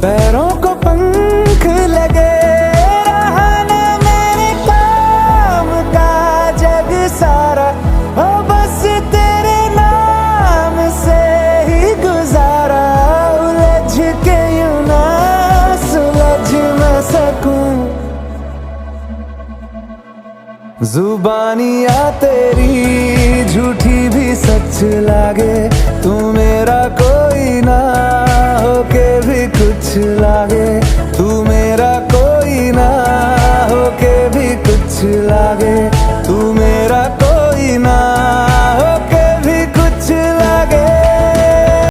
पैरों को पंख लगे, रहा न मेरे काम का जग सारा, हो बस तेरे नाम से ही गुजारा। उलझ के यूं ना सुलझ न सकूं, जुबानियाँ तेरी झूठी भी सच लागे, तू मेरा कोई ना होके भी कुछ लागे, तू मेरा कोई ना होके भी कुछ लागे।